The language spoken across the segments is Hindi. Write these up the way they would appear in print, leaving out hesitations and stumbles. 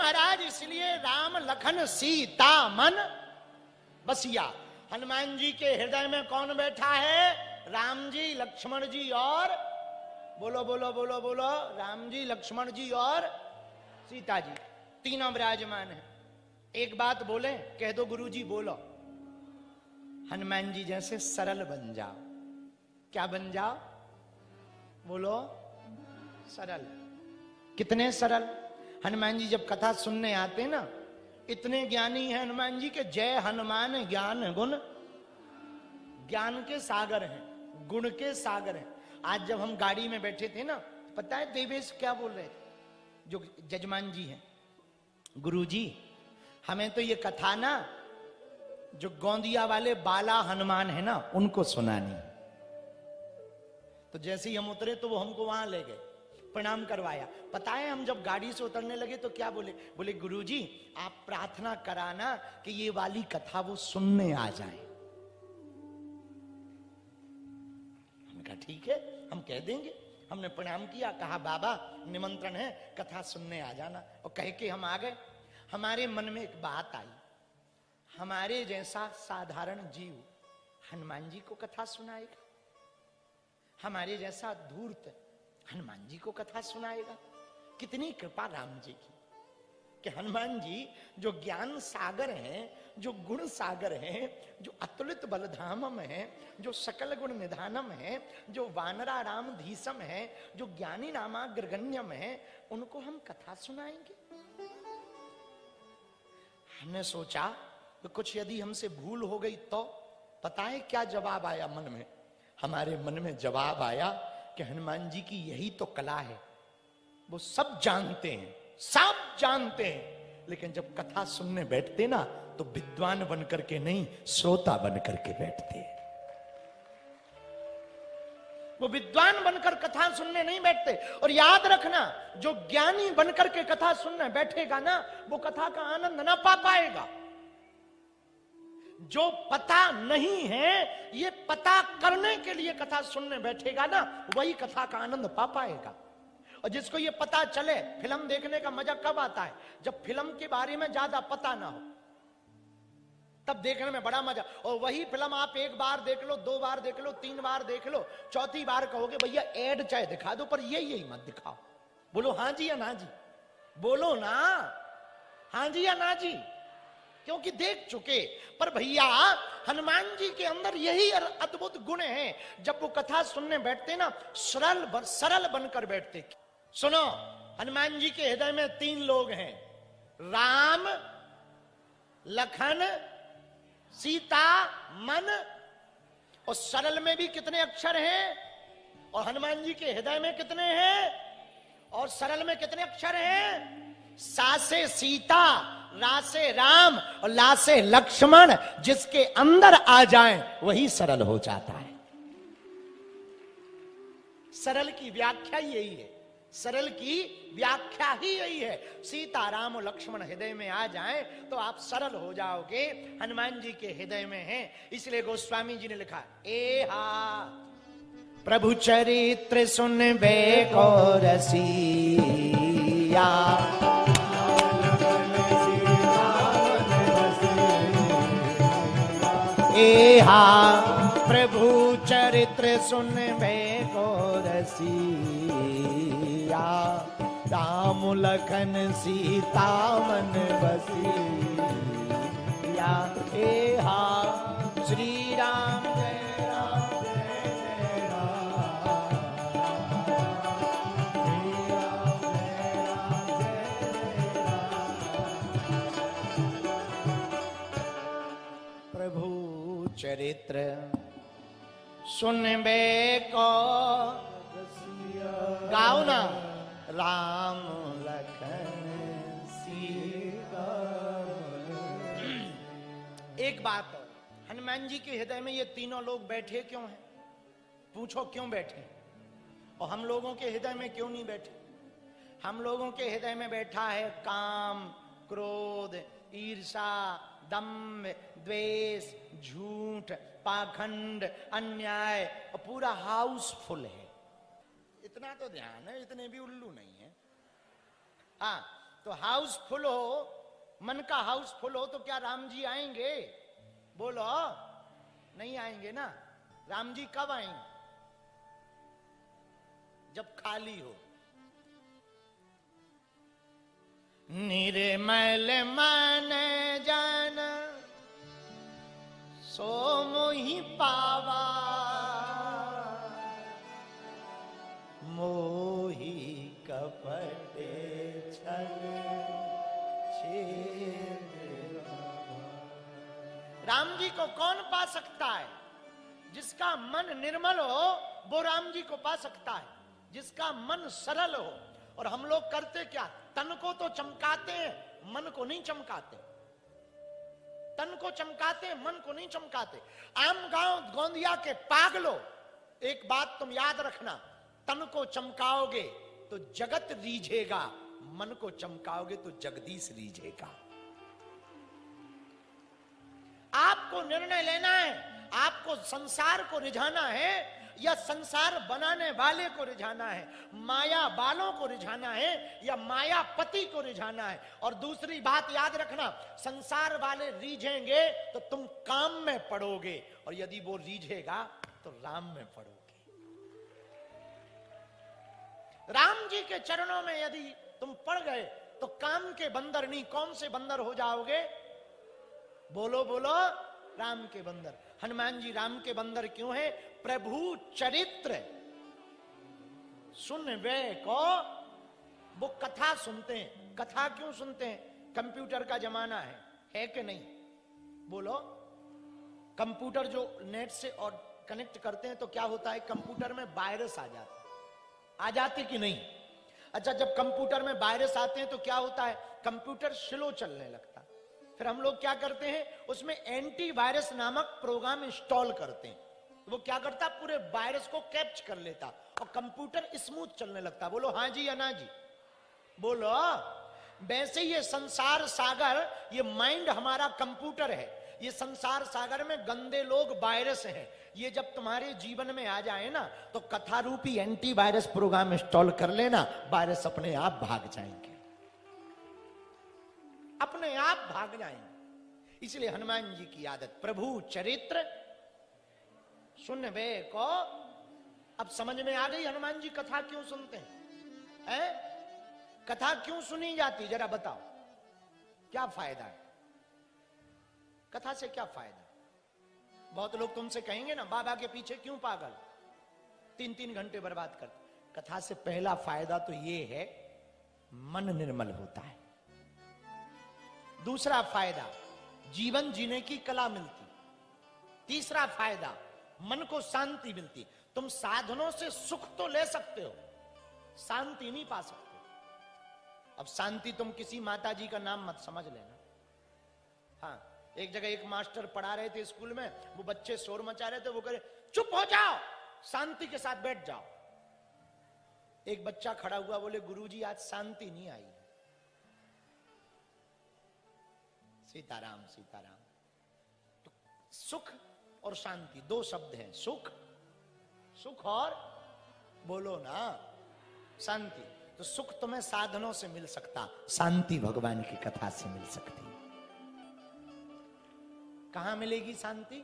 महाराज इसलिए राम लखन सीता मन बसिया। हनुमान जी के हृदय में कौन बैठा है? राम जी, लक्ष्मण जी और बोलो बोलो बोलो बोलो, राम जी, लक्ष्मण जी और सीता जी, तीनों विराजमान है। एक बात बोले, कह दो गुरु जी बोलो, हनुमान जी जैसे सरल बन जाओ। क्या बन जाओ? बोलो, सरल। कितने सरल? हनुमान जी जब कथा सुनने आते ना, इतने ज्ञानी हैं हनुमान जी के जय हनुमान ज्ञान गुण, ज्ञान के सागर हैं, गुण के सागर हैं। आज जब हम गाड़ी में बैठे थे ना, पता है देवेश क्या बोल रहे थे? जो जजमान जी हैं, गुरु जी हमें तो ये कथा ना जो गोंदिया वाले बाला हनुमान है ना उनको सुनानी। तो जैसे ही हम उतरे तो वो हमको वहां ले गए, प्रणाम करवाया। पता है हम जब गाड़ी से उतरने लगे तो क्या बोले? बोले गुरुजी आप प्रार्थना कराना कि ये वाली कथा वो सुनने आ जाए। हमने कहा ठीक है, हम कह देंगे। हमने प्रणाम किया, कहा बाबा निमंत्रण है, कथा सुनने आ जाना। और कह के हम आ गए। हमारे मन में एक बात आई, हमारे जैसा साधारण जीव हनुमान जी को कथा सुनाएगा? हमारे जैसा धूर्त हनुमान जी को कथा सुनाएगा? कितनी कृपा राम जी की कि हनुमान जी जो ज्ञान सागर हैं, जो गुण सागर हैं, जो अतुलित बलधामम है, जो सकल गुण निधानम है, जो वानरा राम धीसम है, जो ज्ञानी नामाग्रगण्यम है, उनको हम कथा सुनाएंगे? हमने सोचा तो कुछ यदि हमसे भूल हो गई तो पता है क्या जवाब आया मन में? हमारे मन में जवाब आया कि हनुमान जी की यही तो कला है, वो सब जानते हैं, सब जानते हैं, लेकिन जब कथा सुनने बैठते ना तो विद्वान बन करके नहीं, श्रोता बन करके बैठते हैं। वो विद्वान बनकर कथा सुनने नहीं बैठते। और याद रखना, जो ज्ञानी बनकर के कथा सुनने बैठेगा ना, वो कथा का आनंद ना पा पाएगा। जो पता नहीं है, ये पता करने के लिए कथा सुनने बैठेगा ना, वही कथा का आनंद पा पाएगा। और जिसको ये पता चले, फिल्म देखने का मजा कब आता है? जब फिल्म के बारे में ज्यादा पता ना हो, तब देखने में बड़ा मजा। और वही फिल्म आप एक बार देख लो, दो बार देख लो, तीन बार देख लो, चौथी बार कहोगे भैया ऐड चाहे दिखा दो पर यही मत दिखाओ। बोलो हाँ जी या ना जी? बोलो ना हाँ जी या ना जी, क्योंकि देख चुके। पर भैया हनुमान जी के अंदर यही अद्भुत गुण है, जब वो कथा सुनने बैठते ना, सरल बनकर बैठते। सुनो, हनुमान जी के हृदय में तीन लोग हैं, राम लखन सीता मन। और सरल में भी कितने अक्षर हैं? और हनुमान जी के हृदय में कितने हैं? और सरल में कितने अक्षर हैं? सा से सीता, रा से राम और ला से लक्ष्मण। जिसके अंदर आ जाए वही सरल हो जाता है। सरल की व्याख्या यही है, सरल की व्याख्या ही यही है। सीता राम और लक्ष्मण हृदय में आ जाएं तो आप सरल हो जाओगे। हनुमान जी के हृदय में है, इसलिए गोस्वामी जी ने लिखा, ए हा प्रभु चरित्र सुनबे को रसिया, ए हा प्रभु चरित्र सुनबे को रसिया, राम लखन सीता मन बसिया। ए हा श्री राम जय राम जय जय राम, श्री राम जय राम जय जय राम। प्रभु चरित्र सुनबे को गाओ ना, राम लखन सीता। एक बात और, हनुमान जी के हृदय में ये तीनों लोग बैठे क्यों हैं? पूछो क्यों बैठे? और हम लोगों के हृदय में क्यों नहीं बैठे? हम लोगों के हृदय में बैठा है काम, क्रोध, ईर्षा, दम्भ, द्वेष, झूठ, पाखंड, अन्याय, और पूरा हाउस फुल है। इतना तो ध्यान है, इतने भी उल्लू नहीं है। हाँ, तो हाउसफुल हो, मन का हाउसफुल हो, तो क्या राम जी आएंगे? बोलो, नहीं आएंगे ना। राम जी कब आएंगे? जब खाली हो। निर्मल मन जन सो मोहि पावा, मोहि कपट छल छेद। राम जी को कौन पा सकता है? जिसका मन निर्मल हो वो राम जी को पा सकता है, जिसका मन सरल हो। और हम लोग करते क्या? तन को तो चमकाते हैं, मन को नहीं चमकाते। तन को चमकाते हैं, मन को नहीं चमकाते। आम गांव गोंदिया के पागलो, एक बात तुम याद रखना, तन को चमकाओगे तो जगत रीझेगा, मन को चमकाओगे तो जगदीश रीझेगा। आपको निर्णय लेना है, आपको संसार को रिझाना है या संसार बनाने वाले को रिझाना है, माया बालों को रिझाना है या मायापति को रिझाना है। और दूसरी बात याद रखना, संसार वाले रीझेंगे तो तुम काम में पड़ोगे, और यदि वो रीझेगा तो राम में पड़ोगे। राम जी के चरणों में यदि तुम पड़ गए तो काम के बंदर नहीं, कौन से बंदर हो जाओगे? बोलो बोलो, राम के बंदर। हनुमान जी राम के बंदर क्यों है? प्रभु चरित्र सुन वे को, वो कथा सुनते हैं। कथा क्यों सुनते हैं? कंप्यूटर का जमाना है कि नहीं? बोलो, कंप्यूटर जो नेट से और कनेक्ट करते हैं तो क्या होता है? कंप्यूटर में वायरस आ जाता है। आ जाते कि नहीं? अच्छा, जब कंप्यूटर में वायरस आते हैं तो क्या होता है? कंप्यूटर स्लो चलने लगता है। फिर हम लोग क्या करते हैं? उसमें एंटीवायरस नामक प्रोग्राम इंस्टॉल करते हैं। तो वो क्या करता? पूरे वायरस को कैप्च कर लेता और कंप्यूटर स्मूथ चलने लगता। बोलो हाँ जी या ना जी? बोलो। वैसे ये संसार सागर, ये माइंड हमारा कंप्यूटर है। ये संसार सागर में गंदे लोग वायरस हैं। ये जब तुम्हारे जीवन में आ जाए ना तो कथा रूपी एंटीवायरस प्रोग्राम इंस्टॉल कर लेना, वायरस अपने आप भाग जाएंगे, अपने आप भाग जाएंगे। इसलिए हनुमान जी की आदत, प्रभु चरित्र सुन वे को। अब समझ में आ गई हनुमान जी कथा क्यों सुनते हैं? कथा क्यों सुनी जाती? जरा बताओ, क्या फायदा है कथा से? क्या फायदा? बहुत लोग तुमसे कहेंगे ना, बाबा के पीछे क्यों पागल 3-3 घंटे बर्बाद कर। कथा से पहला फायदा तो ये है, मन निर्मल होता है। दूसरा फायदा, जीवन जीने की कला मिलती। तीसरा फायदा, मन को शांति मिलती। तुम साधनों से सुख तो ले सकते हो, शांति नहीं पा सकते। अब शांति तुम किसी माता जी का नाम मत समझ लेना। हाँ, एक जगह एक मास्टर पढ़ा रहे थे स्कूल में, वो बच्चे शोर मचा रहे थे, वो कह रहे चुप हो जाओ, शांति के साथ बैठ जाओ। एक बच्चा खड़ा हुआ, बोले गुरुजी आज शांति नहीं आई। सीताराम सीताराम। तो सुख और शांति दो शब्द हैं, सुख सुख और बोलो ना शांति। तो सुख तुम्हें साधनों से मिल सकता, शांति भगवान की कथा से मिल सकती। कहां मिलेगी शांति?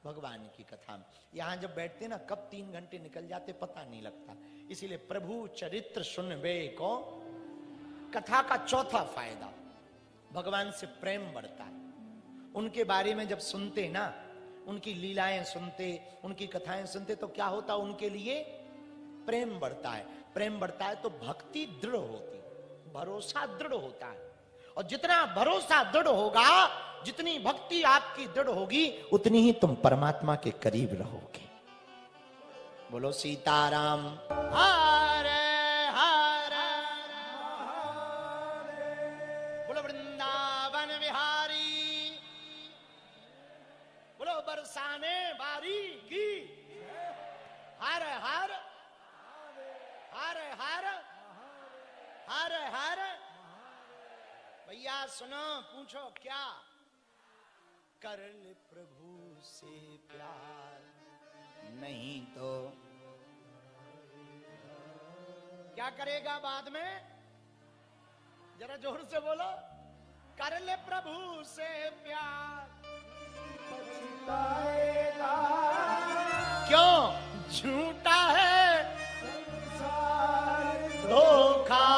भगवान की कथा में। यहां जब बैठते ना, कब 3 घंटे निकल जाते पता नहीं लगता। इसीलिए प्रभु चरित्र सुनवे को, कथा का चौथा फायदा, भगवान से प्रेम बढ़ता है। उनके बारे में जब सुनते ना, उनकी लीलाएं सुनते, उनकी कथाएं सुनते, तो क्या होता? उनके लिए प्रेम बढ़ता है। प्रेम बढ़ता है तो भक्ति दृढ़ होती, भरोसा दृढ़ होता है। और जितना भरोसा दृढ़ होगा, जितनी भक्ति आपकी दृढ़ होगी, उतनी ही तुम परमात्मा के करीब रहोगे। बोलो सीताराम। हरे हरे बोलो वृंदावन बिहारी, बोलो बरसाने बारी की, हर हर हर हर हर हर। भैया सुनो, पूछो क्या? कर ले प्रभु से प्यार, नहीं तो क्या करेगा बाद में? जरा जोर से बोलो, कर ले प्रभु से प्यार पछताएगा। क्यों? झूठा है धोखा।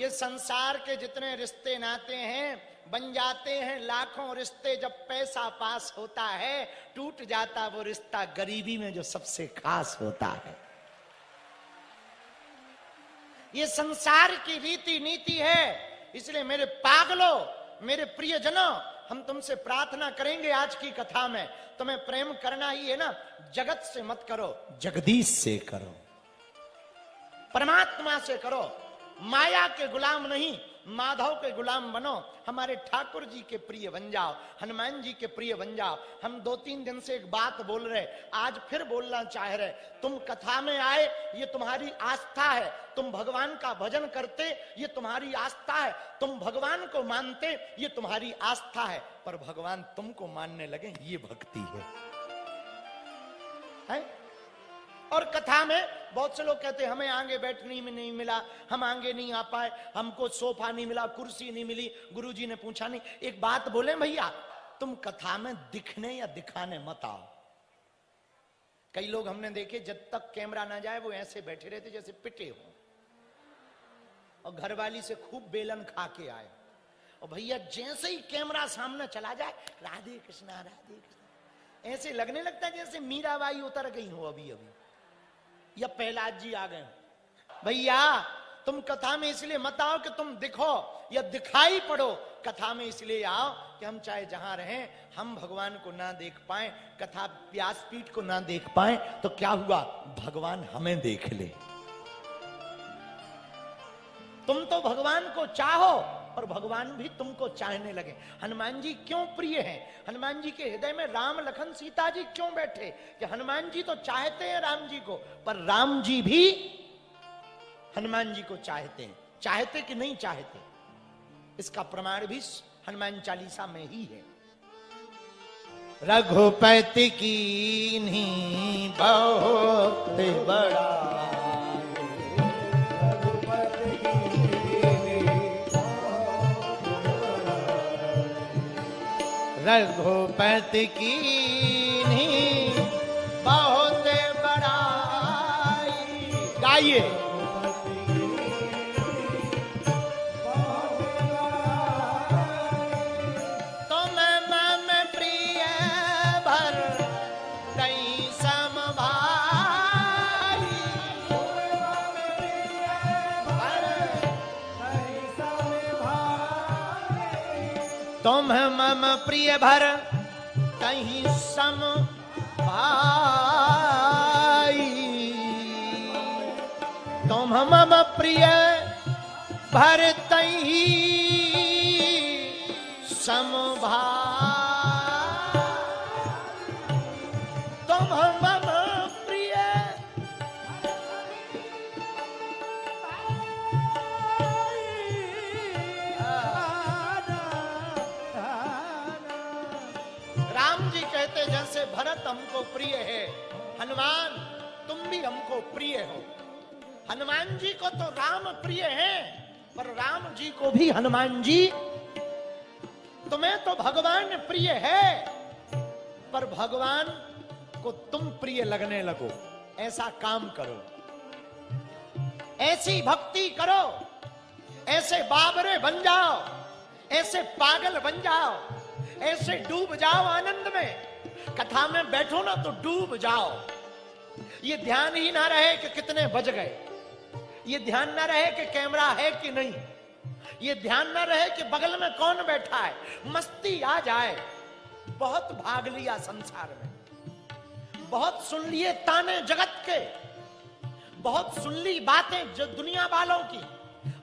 ये संसार के जितने रिश्ते नाते हैं बन जाते हैं लाखों रिश्ते, जब पैसा पास होता है टूट जाता वो रिश्ता गरीबी में जो सबसे खास होता है। ये संसार की रीति नीति है। इसलिए मेरे पागलों, मेरे प्रियजनों, हम तुमसे प्रार्थना करेंगे आज की कथा में, तुम्हें प्रेम करना ही है ना, जगत से मत करो, जगदीश से करो, परमात्मा से करो। माया के गुलाम नहीं, माधव के गुलाम बनो। हमारे ठाकुर जी के प्रिय बन जाओ, हनुमान जी के प्रिय बन जाओ। हम 2-3 दिन से एक बात बोल रहे, आज फिर बोलना चाह रहे। तुम कथा में आए, ये तुम्हारी आस्था है। तुम भगवान का भजन करते, ये तुम्हारी आस्था है। तुम भगवान को मानते, ये तुम्हारी आस्था है। पर भगवान तुमको मानने लगे, ये भक्ति है? और कथा में बहुत से लोग कहते हैं हमें आगे बैठने में नहीं मिला, हम आगे नहीं आ पाए, हमको सोफा नहीं मिला, कुर्सी नहीं मिली, गुरुजी ने पूछा नहीं। एक बात बोले भैया, तुम कथा में दिखने या दिखाने मत आओ। कई लोग हमने देखे जब तक कैमरा ना जाए वो ऐसे बैठे रहते जैसे पिटे हो, और घरवाली से खूब बेलन खा के आए। और भैया जैसे ही कैमरा सामने चला जाए, राधे कृष्णा राधे कृष्णा, ऐसे लगने लगता है जैसे मीराबाई उतर गई हो अभी अभी, या प्रहलाद जी आ गए। भैया तुम कथा में इसलिए मत आओ कि तुम दिखो या दिखाई पड़ो। कथा में इसलिए आओ कि हम चाहे जहां रहें, हम भगवान को ना देख पाए, कथा व्यासपीठ को ना देख पाए, तो क्या हुआ, भगवान हमें देख ले। तुम तो भगवान को चाहो और भगवान भी तुमको चाहने लगे। हनुमान जी क्यों प्रिय हैं? हनुमान जी के हृदय में राम लखन सीता जी क्यों बैठे? कि हनुमान जी तो चाहते हैं राम जी को, पर राम जी भी हनुमान जी को चाहते हैं। चाहते कि नहीं चाहते, इसका प्रमाण भी हनुमान चालीसा में ही है। रघुपति कीन्ही बहुत बड़ा, रघुपति कीन्ही बहुत बड़ाई। गाइए, तुम मम प्रिय भर तई सम भाई, तुम मम प्रिय भर तई सम भाई, तुम मम प्रिय भर तई सम भाई, तुम मम प्रिय राम जी कहते जैसे भरत हमको प्रिय है, हनुमान तुम भी हमको प्रिय हो। हनुमान जी को तो राम प्रिय है, पर राम जी को भी हनुमान जी, तुम्हें तो भगवान प्रिय है, पर भगवान को तुम प्रिय लगने लगो। ऐसा काम करो, ऐसी भक्ति करो, ऐसे बाबरे बन जाओ, ऐसे पागल बन जाओ, ऐसे डूब जाओ आनंद में। कथा में बैठो ना तो डूब जाओ। ये ध्यान ही ना रहे कि कितने बज गए, ये ध्यान ना रहे कि कैमरा है कि नहीं, ये ध्यान ना रहे कि बगल में कौन बैठा है। मस्ती आ जाए। बहुत भाग लिया संसार में, बहुत सुन लिए ताने जगत के, बहुत सुन ली बातें जो दुनिया वालों की।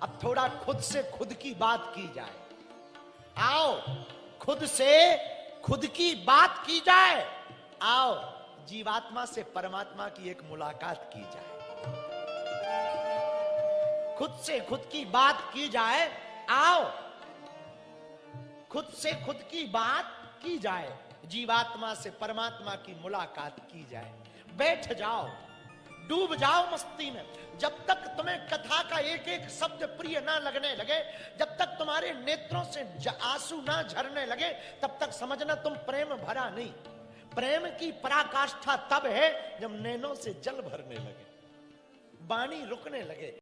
अब थोड़ा खुद से खुद की बात की जाए। आओ खुद से खुद की बात की जाए। आओ जीवात्मा से परमात्मा की एक मुलाकात की जाए। खुद से खुद की बात की जाए। आओ खुद से खुद की बात की जाए, जीवात्मा से परमात्मा की मुलाकात की जाए। बैठ जाओ, डूब जाओ मस्ती में। जब तक तुम्हें कथा का एक एक शब्द प्रिय ना लगने लगे, जब तक तुम्हारे नेत्रों से आंसू ना झरने लगे, तब तक समझना तुम प्रेम भरा नहीं। प्रेम की पराकाष्ठा तब है जब नैनों से जल भरने लगे, वाणी रुकने लगे।